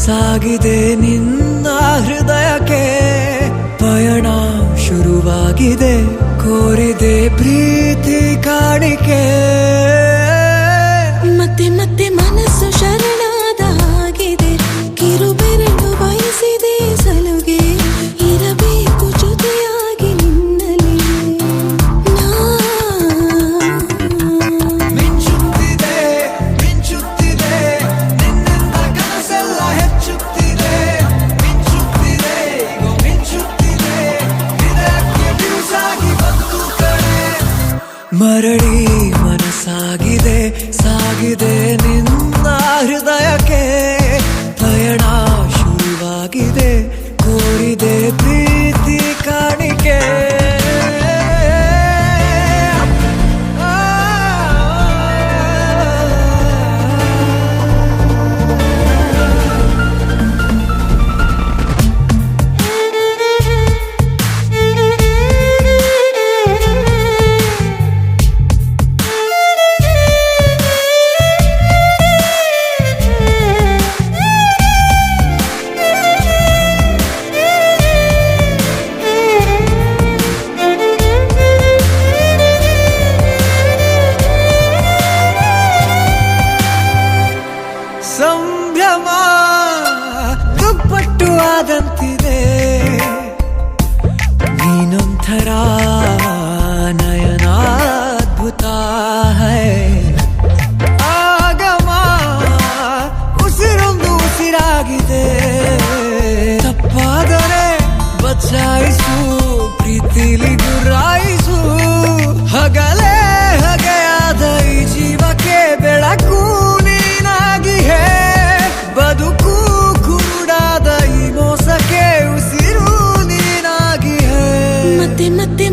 ಸಾಗಿದೆ ನಿನ್ನ ಹೃದಯಕ್ಕೆ ಪಯಣ ಶುರುವಾಗಿದೆ ಕೋರಿದೆ ಪ್ರೀತಿ ಕಾಣಿಕೆ ಮತ್ತೆ ಮತ್ತೆ ಮನಸ್ಸು ಶರಣಾದ ಹಾಗಿದೆ ಕಿರುಬೆರಳು ಬಯಸಿದೆ ಸಲುಗೆ ಇರಬೇಕು ಜೊತೆಯಾಗಿ ನಿನ್ನಲ್ಲಿ ಮಿಂಚುತ್ತಿದೆ ಮಿಂಚುತ್ತಿದೆ ನಿನ್ನಿಂದ ಕನಸೆಲ್ಲ ಹೆಚ್ಚುತ್ತಿದೆ ಮಿಂಚುತ್ತಿದೆ ಮಿಂಚುತ್ತಿದೆ ಹೃದಯಕ್ಕೆ ಬಿರುಸಾಗಿ ಬಂತು ಕಡೆ ಮರಳಿ ಮನಸ್ಸಾಗಿದೆ ಸಾಗಿದೆ ನಿನ್ನ ಹೃದಯಕ್ಕೆ ಪಯಣ ಶುರುವಾಗಿದೆ ಕೋರಿದೆ ಪ್ರೀತಿ ಕಾಣಿಕೆ ಸಂಭ್ರಮ ದುಪ್ಪಟ್ಟು ಆದಂತಿದೆ ನೀನೊಂಥರ ನಯನಾದ್ಭುತ ಹೈ ಆಗಮ ಉಸಿರೊಂದು ಉಸಿರಾಗಿದೆ ತಪ್ಪಾದರೆ ಬಚಾಯಿಸು ಪ್ರೀತಿಲಿ ಗುರಾಯಿಸು ಹಗಲೇ ಹಗೆಯಾದ ಈ ಜೀವಕ್ಕೆ ಬೆಳಕು ಬದುಕು ಕೂಡಾದ ಈ ಮೋಸಕ್ಕೆ ಉಸಿರು ನೀನಾಗಿ ಮತ್ತೆ ಮತ್ತೆ